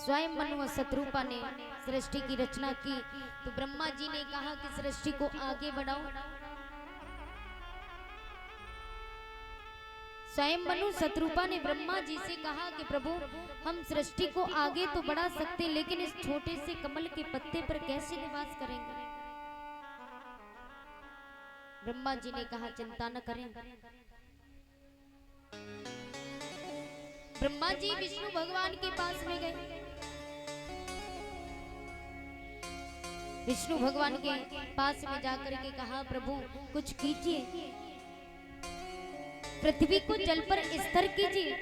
स्वयं मनु और शत्रुपा ने सृष्टि की रचना की, तो ब्रह्मा जी ने कहा कि सृष्टि को आगे बढ़ाओ। स्वयं मनु शत्रुपा ने ब्रह्मा जी से कहा कि प्रभु हम सृष्टि को आगे तो बढ़ा सकते, लेकिन इस छोटे से कमल के पत्ते पर कैसे निवास करेंगे। ब्रह्मा जी ने कहा चिंता न करें। ब्रह्मा जी विष्णु भगवान के पास में गए। विष्णु भगवान के पास में जाकर के कहा प्रभु कुछ कीजिए, पृथ्वी को जल पर स्थिर कीजिए।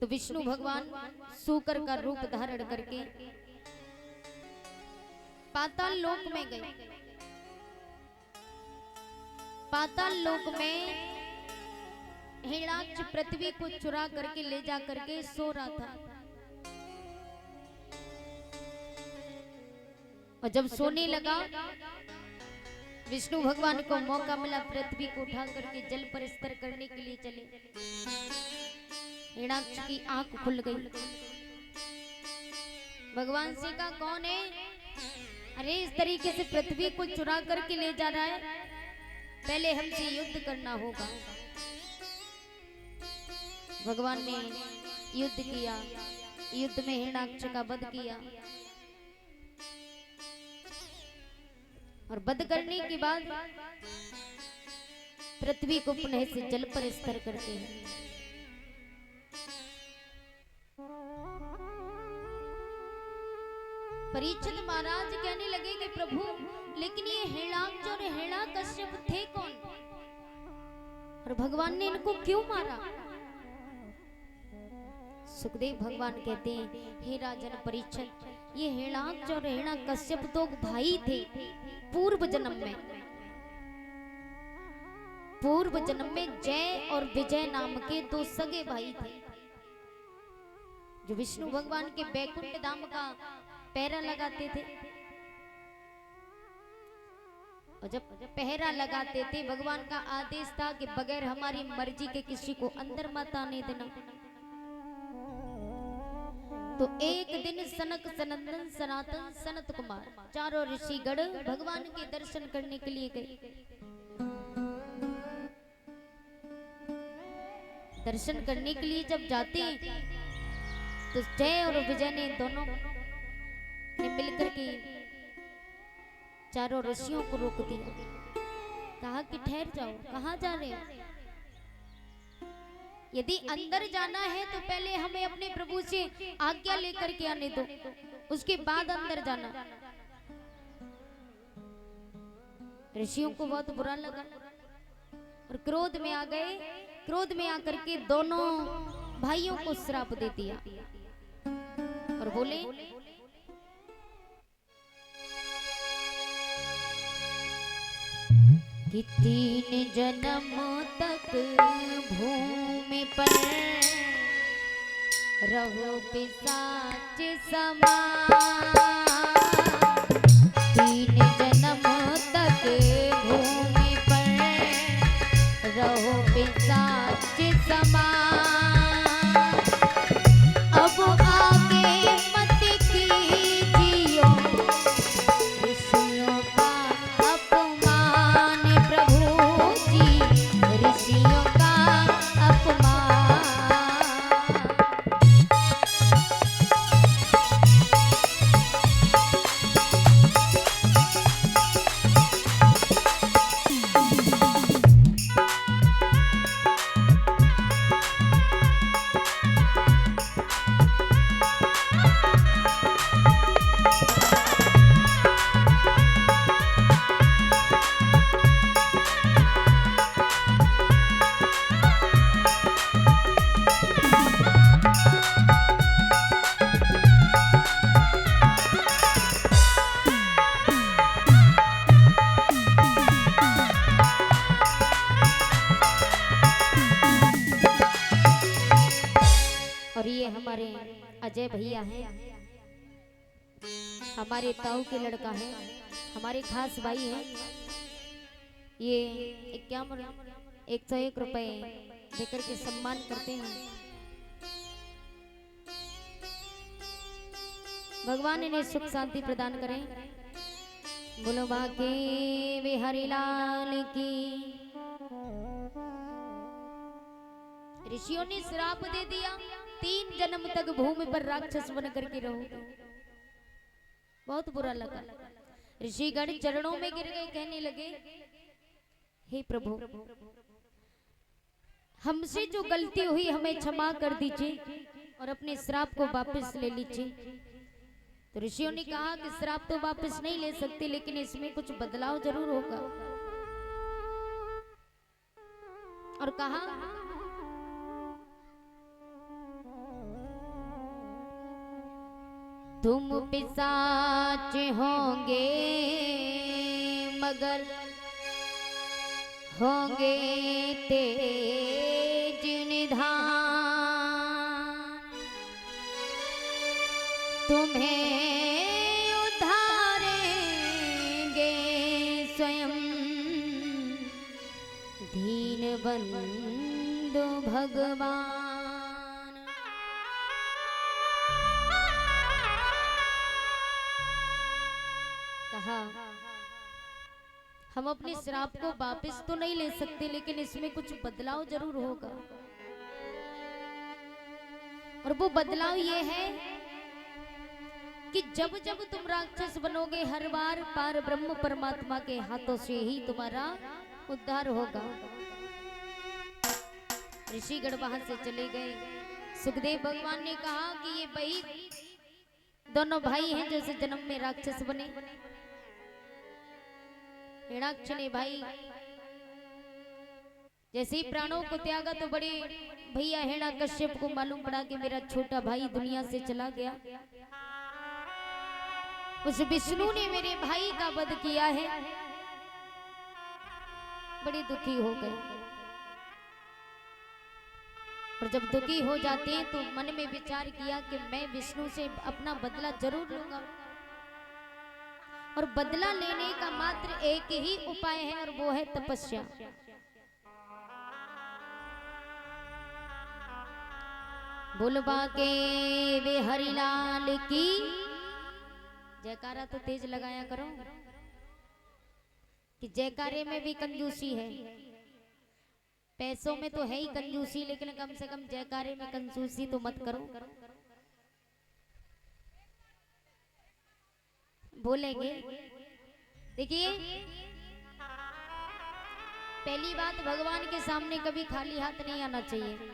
तो विष्णु भगवान सूकर का रूप धारण करके पाताल लोक में गए। पाताल लोक में हिरण्याक्ष पृथ्वी को चुरा करके ले जा करके सो रहा था, और जब सोने लगा विष्णु भगवान को मौका मिला, पृथ्वी को उठा करके जल पर स्थिर करने के लिए चले। हिरण्याक्ष की आंख खुल गई। भगवान से कहा कौन है? अरे इस तरीके से पृथ्वी को चुरा करके ले जा रहा है, पहले हमसे युद्ध करना होगा। भगवान ने युद्ध किया, युद्ध में हिरण्याक्ष का वध किया, और वध करने के बाद पृथ्वी को पुनः से जल पर स्थिर करते हैं। परीक्षित महाराज कहने लगे कि प्रभु लेकिन ये हिरण्याक्ष और हिरण्याकश्यप थे कौन, और भगवान ने इनको क्यों मारा? सुखदेव भगवान कहते हैं हे राजन परीक्षित, ये हिरण्याक्ष और हिरण्याकश्यप तो भाई थे पूर्व जन्म में। पूर्व जन्म में जय और विजय नाम के दो सगे भाई थे, जो विष्णु भगवान के बैकुंठ धाम का पहरा लगाते थे। और जब पहरा लगाते थे भगवान का आदेश था कि बगैर हमारी मर्जी के किसी को अंदर मत आने देना। तो एक दिन सनक सनंदन सनातन सनत कुमार चारों ऋषिगण भगवान के दर्शन करने के लिए गए। दर्शन करने के लिए जब जाते तो जय और विजय ने दोनों ने मिलकर के चारों ऋषियों को रोक दिया। कहा कि ठहर जाओ, कहाँ जा रहे हो? यदि अंदर जाना है तो पहले हमें अपने प्रभु से आज्ञा लेकर के आने दो, उसके बाद अंदर जाना। ऋषियों को बहुत बुरा लगा और क्रोध में आ गए। क्रोध में आकर के दोनों भाइयों को श्राप दे दिया और बोले कि 3 जन्म तक भूमि पर रहो पिशाच समान। 3 जन्म तक भूमि पर रहो पिशाच समान। अब आगे मत कीजियो ऋषियों का अपमान, प्रभु जी ऋषियों का अपमान। हमारे अजय भैया हैं, हमारे ताऊ के लड़का है, हमारे खास भाई हैं। ये 101 रुपए देकर के सम्मान करते हैं। भगवान इन्हें सुख शांति प्रदान करें। बोलो बाके बिहारी लाल की। ऋषियों ने श्राप दे दिया, 3 जन्म तक भूमि पर राक्षस बन करके रहोगे। बहुत बुरा लगा। ऋषिगण चरणों में गिर गए, कहने लगे हे प्रभु, हमसे जो गलती हुई हमें क्षमा कर दीजिए और अपने श्राप को वापस ले लीजिए। तो ऋषियों ने कहा कि श्राप तो वापस नहीं ले सकते, लेकिन इसमें कुछ बदलाव जरूर होगा। और कहा तुम पिशाच होंगे मगर होंगे तेज निधान, तुम्हें उद्धारेंगे स्वयं दीनबंधु भगवान। कहा हम अपने श्राप को वापस तो नहीं ले सकते, लेकिन इसमें कुछ बदलाव जरूर होगा। और वो बदलाव ये है कि जब जब तुम राक्षस बनोगे, हर बार पार ब्रह्म परमात्मा के हाथों से ही तुम्हारा उद्धार होगा। ऋषिगण वहां से चले गए। सुखदेव भगवान ने कहा कि ये वही दोनों भाई हैं जो इस जन्म में राक्षस बने। हिरणाक्ष ने भाई जैसे ही प्राणों को त्यागा तो बड़े भैया हिरण्यकश्यप को मालूम पड़ा कि मेरा छोटा भाई दुनिया से चला गया। उस विष्णु ने मेरे भाई का वध किया है। बड़े दुखी हो गए। और जब दुखी हो जाते हैं तो मन में विचार किया कि मैं विष्णु से अपना बदला जरूर लूंगा। और बदला लेने का मात्र एक ही उपाय है और वो है तपस्या। बोलबा के वे हरिलाल की जयकारा तो तेज लगाया करो कि जयकारे में भी कंजूसी है। पैसों में तो है ही कंजूसी, लेकिन कम से कम जयकारे में कंजूसी तो मत करो। बोलेंगे देखिए, पहली बात, भगवान के सामने कभी खाली हाथ नहीं आना चाहिए।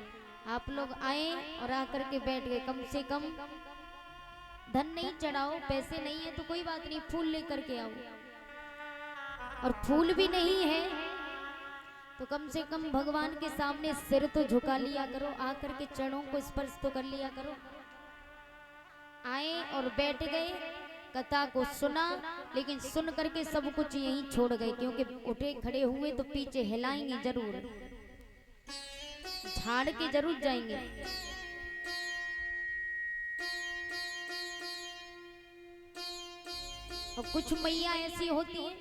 आप लोग आए और आकर के बैठ गए, कम से कम धन नहीं चढ़ाओ, पैसे नहीं है तो कोई बात नहीं, फूल लेकर के आओ। और फूल भी नहीं है तो कम से कम भगवान के सामने सिर तो झुका लिया करो, आकर के चरणों को स्पर्श तो कर लिया करो। आए और बैठ गए, कथा को सुना, लेकिन सुन करके सब कुछ यहीं छोड़ गए, क्योंकि उठे खड़े हुए तो पीछे हिलाएंगे जरूर, झाड़ के जरूर जाएंगे। और कुछ मैया ऐसी होती हैं,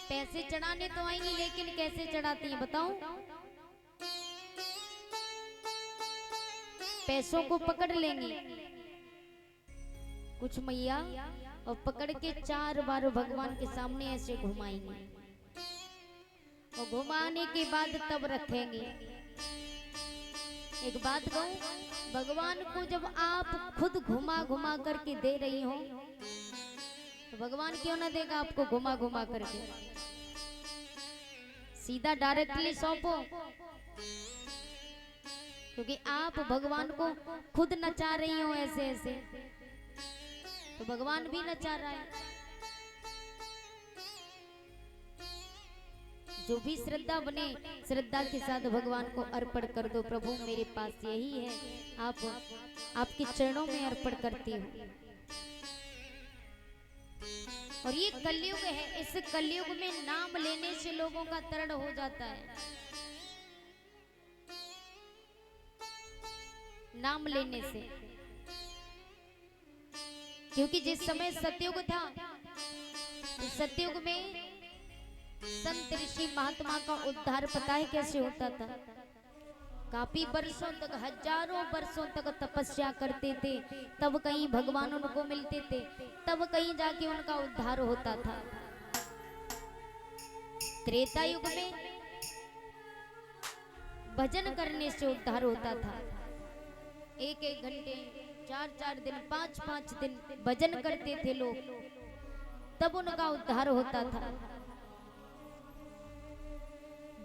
पैसे चढ़ाने तो आएंगी, लेकिन कैसे चढ़ाती हैं बताओ? पैसों को पकड़ लेंगी कुछ मैया, और पकड़ के 4 बार भगवान के सामने ऐसे घुमाएंगे, और घुमाने के बाद तब रखेंगे। एक बात कहूं, भगवान को जब आप खुद घुमा घुमा करके दे रही हो तो भगवान क्यों ना देगा आपको घुमा घुमा करके? सीधा डायरेक्टली सौंपो, क्योंकि आप भगवान को खुद नचा रही हो ऐसे ऐसे, तो भगवान भी नचा रहा है। जो भी श्रद्धा बने, श्रद्धा के साथ भगवान को अर्पण कर दो। प्रभु मेरे पास यही है, आप आपके चरणों में अर्पण करती हूँ। और ये कलयुग है, इस कलयुग में नाम लेने से लोगों का तरण हो जाता है। नाम लेने से, क्योंकि जिस समय सतयुग था, इस सतयुग में संत ऋषि महात्मा का उद्धार पता है कैसे होता था? काफी वर्षों तक, हजारों वर्षों तक तपस्या करते थे, तब कहीं भगवान उनको मिलते थे, तब कहीं जाके उनका उद्धार होता था। त्रेता युग में भजन करने से उद्धार होता था। एक एक घंटे, 4-4 दिन, 5-5 दिन भजन करते थे लोग, तब उनका उद्धार होता था।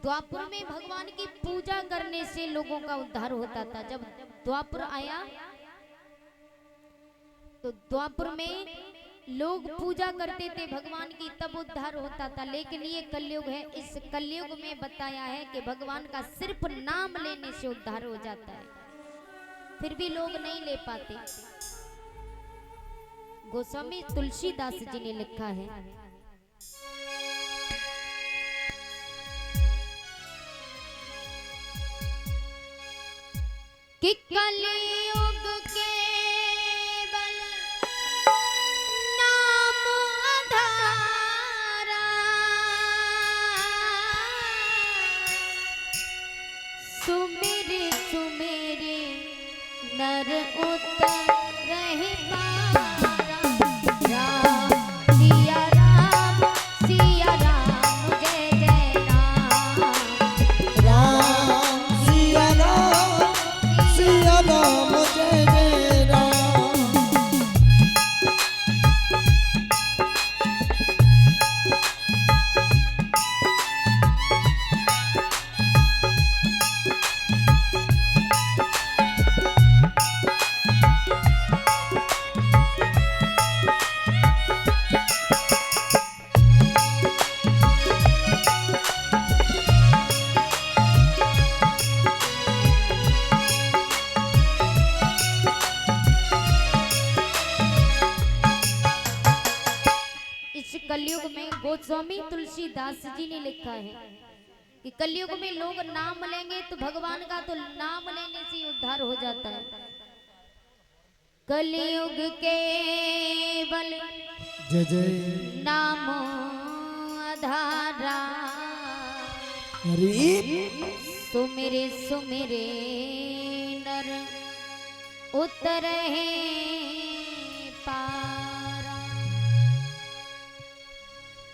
द्वापर में भगवान की पूजा करने से लोगों का उद्धार होता था। जब द्वापर आया तो द्वापर में लोग पूजा करते थे भगवान की, तब उद्धार होता था। लेकिन ये कलयुग है, इस कलयुग में बताया है कि भगवान का सिर्फ नाम लेने से उद्धार हो जाता है, फिर भी लोग नहीं ले पाते। गोस्वामी तुलसीदास जी ने लिखा है कि कलयुग केवल नाम आधारा, सुमिर सुमिर नर उतरहि पारा। राम सिया राम सिया राम जय जय राम। राम सिया राम सिया राम जय जय राम। कलयुग में गोस्वामी तुलसीदास जी ने लिखा है कि कलयुग में लोग नाम लेंगे तो भगवान का तो नाम लेने से उद्धार हो जाता है। कलयुग केवल जय जय नाम आधारा, सुमिरे सुमिरे नर उतरहि पारा।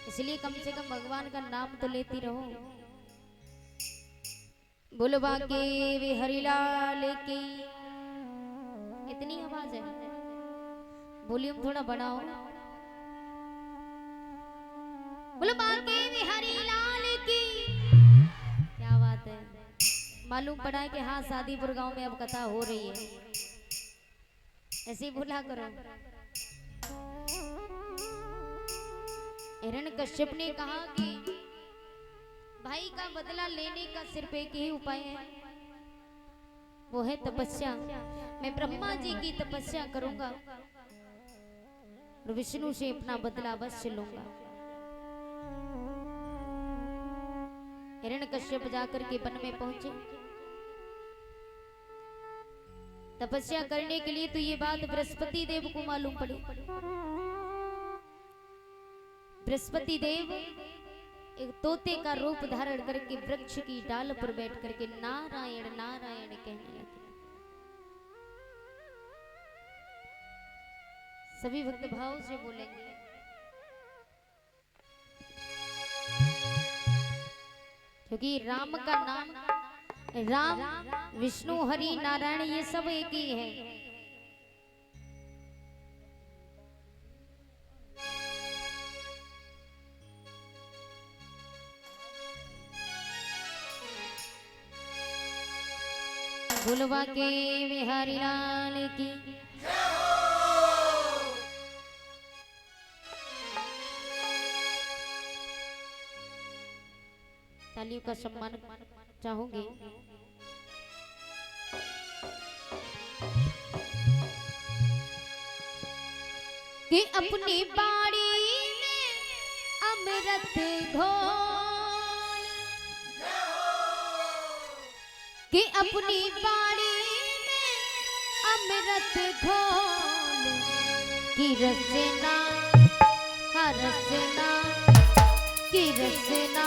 इसलिए कम से कम भगवान का नाम तो लेती रहो। बोलो बाके वे हरिलाल की। इतनी आवाज है, वॉल्यूम थोड़ा बढ़ाओ। बोलो बाके वे हरिलाल की। क्या बात है, मालूम पड़ा है कि हाँ शादीपुर गांव में अब कथा हो रही है, ऐसे ही बोला करो। हिरण्यकश्यप ने कहा कि भाई का बदला लेने का सिर्फ एक ही उपाय है, वो है तपस्या। मैं ब्रह्मा जी की तपस्या करूंगा और विष्णु से अपना बदला अवश्य लूंगा। हिरण्यकश्यप जाकर के वन में पहुंचे तपस्या करने के लिए। तो ये बात बृहस्पति देव को मालूम पड़ी। बृहस्पति देव एक तोते का रूप धारण करके वृक्ष की डाल पर बैठ करके नारायण नारायण कहने लगे। सभी भक्त भाव से बोलेंगे। क्योंकि राम का नाम, राम विष्णु हरि नारायण ये सब एक ही है। भूलवा के बिहारी लाल की। तालियों का सम्मान चाहूंगी। कि अपनी बाड़ी में अमृत घोल, कि अपनी बाड़ी में अमृत घोल, की रचना हर रचना, की रचना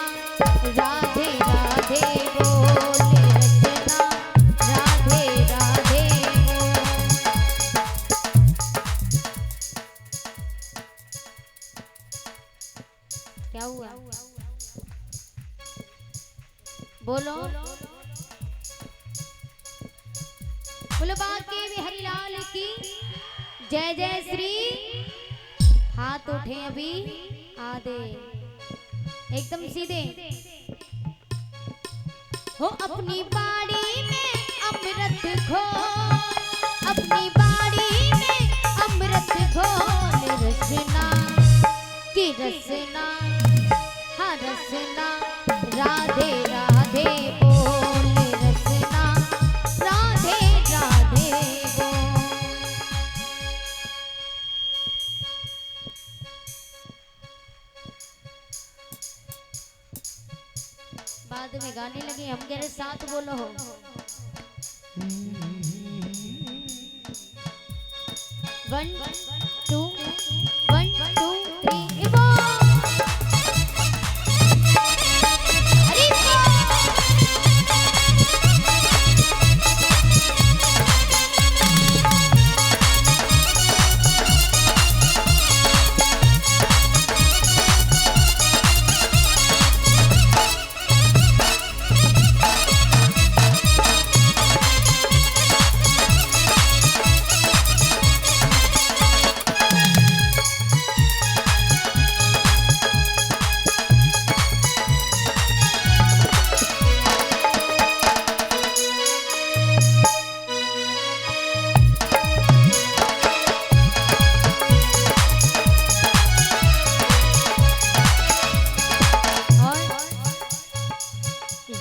क्या हुआ? बोलो बोलो बाके बिहारी लाल की जय जय श्री। हाथ उठे अभी आधे एकदम सीधे हो। अपनी बाड़ी में अमृत घोल, अपनी बाड़ी में अमृत घोल। रसना की रसना, हाँ रसना राधे राधे बोल। रसना राधे राधे बोल। बाद में गाने लगे, हम कह रहे साथ बोलो हो। One two one two three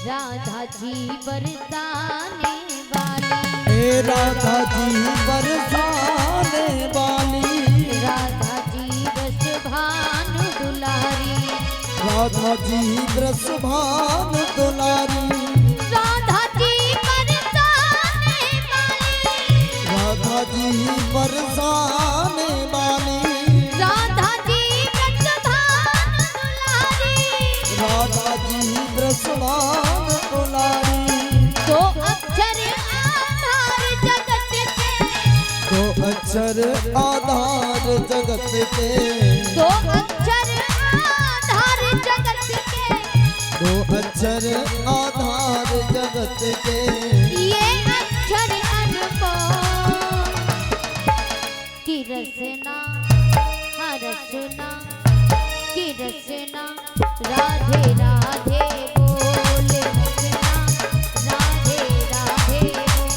Radha ji बरसाने वाली, राधा जी बरसाने वाली। राधा जी बस भानु दुलारी, राधा जी रस भान दुलारी। राधा जी बरसाने वाली, राधा जी बरसाने वाली। राधा जी बस भानु दुलारी, राधा जी रस भान दुलारी। दो अक्षर आधार जगत के, दो अक्षर आधार जगत के। दो अक्षर आधार जगत के, दो अक्षर आधार जगत के। ये अक्षर अनमोल की रसना, हाँ रसना की रसना राधे राधे बोल। रसना राधे राधे बोल।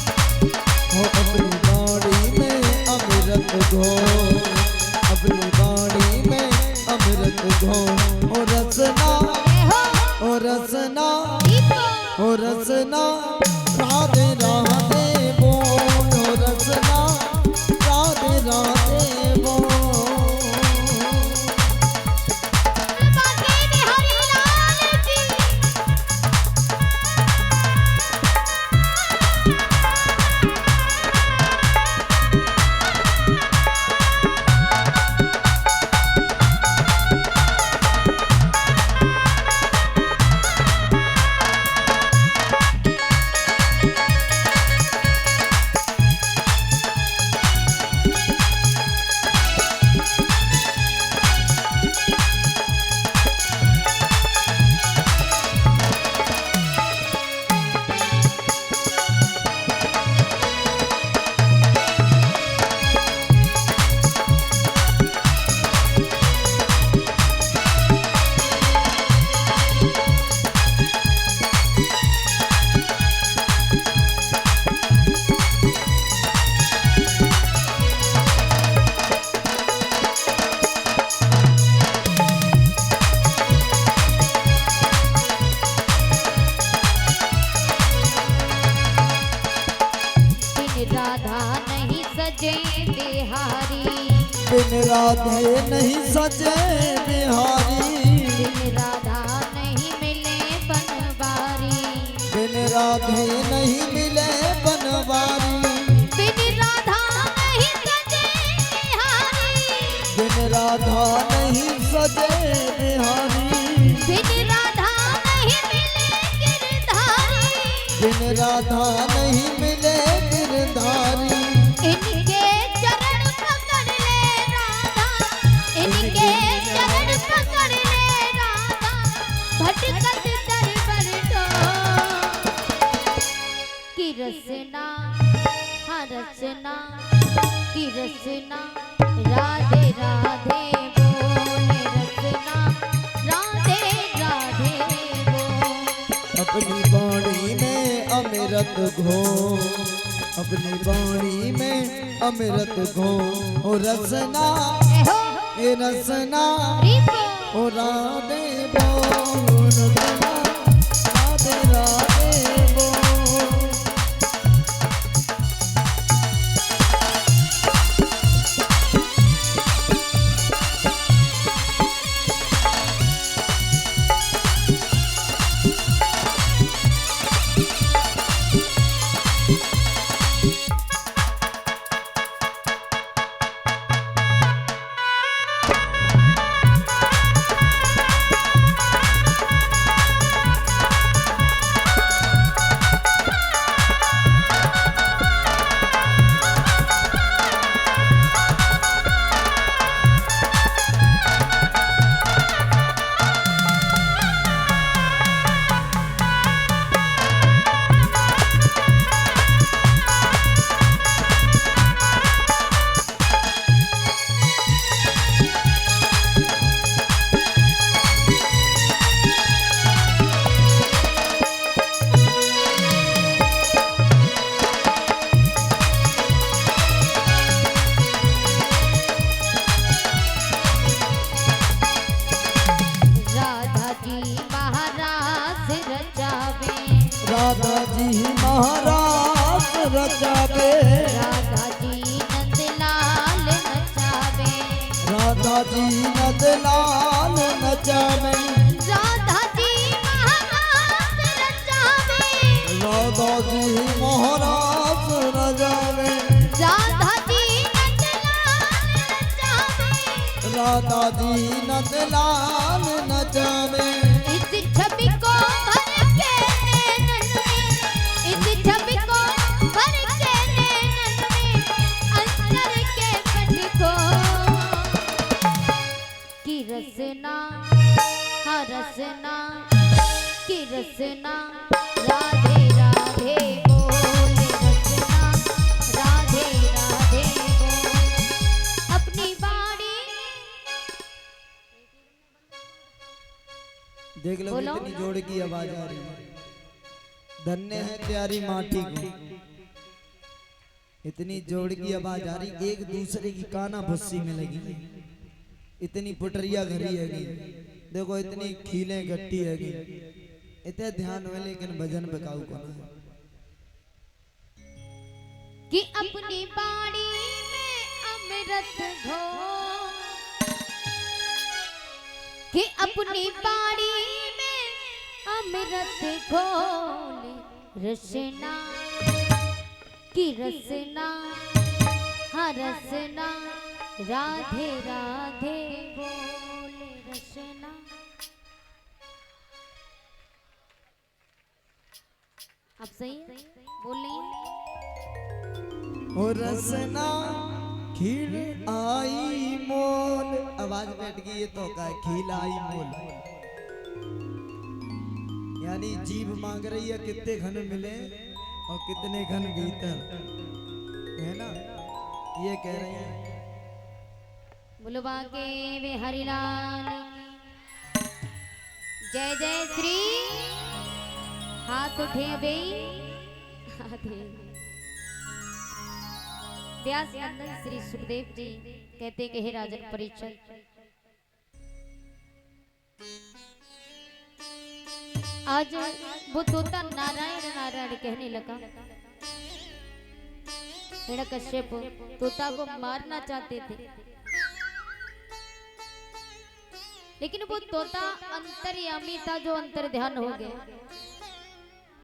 हो अपनी बाड़ी में अमृत घोल, अपनी बाड़ी में अमृत घोल। हो रसना, हो रसना, हो रसना राधे राधे बोल। हो रसना राधे राधे बोल। बिन राधे नहीं सजे बिहारी। बिन राधा नहीं मिले बनवारी, बिन राधे नहीं मिले बनवारी। बिन राधा नहीं सजे बिहारी, बिन राधा नहीं सजे बिहारी। बिन राधा नहीं मिले गिरधारी, बिन राधा नहीं मिले गिरधारी। इनके चरण पकड़ ले राधा, इनके चरण पकड़ ले राधा। रसना की रसना राधे राधे बोले रसना राधे राधे बोल। अपनी वाणी में अमृत घो, अपनी वाणी में अमृत घो। ओ रसना ए रसना ओ राधे बोल, रसना राधे राधे बोल। राधा जी महाराज रचावे, राधा जी नंदलाल नचावे, राधा जी नंदलाल नचावे, राधा जी महाराज रचावे, राधा जी महाराज रचावे, राधा जी नंदलाल नचावे, राधा जी नंदलाल नचावे। इस छवि को भर के नैनन में, इस छवि को भर के नैनन में, अंतर के पट को की रसना, हाँ रसना की रसना राधे राधे बोले रसना राधे राधे बोल। अपनी बाड़ी देख लो बोलो। कितनी जोड़ की आवाज आ रही है। धन्य है प्यारी माटी को, इतनी जोड़ की आवाज आ रही, एक दूसरे की काना भुस्सी में लगी है। इतनी पुटरिया घरी हैगी, देखो इतनी खीलें गट्टी हैगी, इतने ध्यान में लेकिन भजन बकाऊ को ना कि अपनी बाड़ी में अमृत घो, कि अपनी बाड़ी में अमृत घोले रसना की रसना, हाँ रसना राधे राधे बोले रसना। अब सही है? बोल नहीं ओ रसना खील आई मोल, आवाज बैठ गई ये तो का है, खील आई मोल, यानी जीव मांग रही है कितने घन मिले और कितने घन भीतर, है ना, ये कह रही है। बोलो बाके वे हरिलाल जय जय श्री। हाथ उठे बे व्यास नंदन श्री सुखदेव जी कहते कि हे राजन परीक्षित, आज वो तोता नारायण नारायण कहने लगा। हिरण्यकश्यप तोता को मारना चाहते थे, लेकिन वो तोता अंतर्यामी था जो अंतर ध्यान हो गया।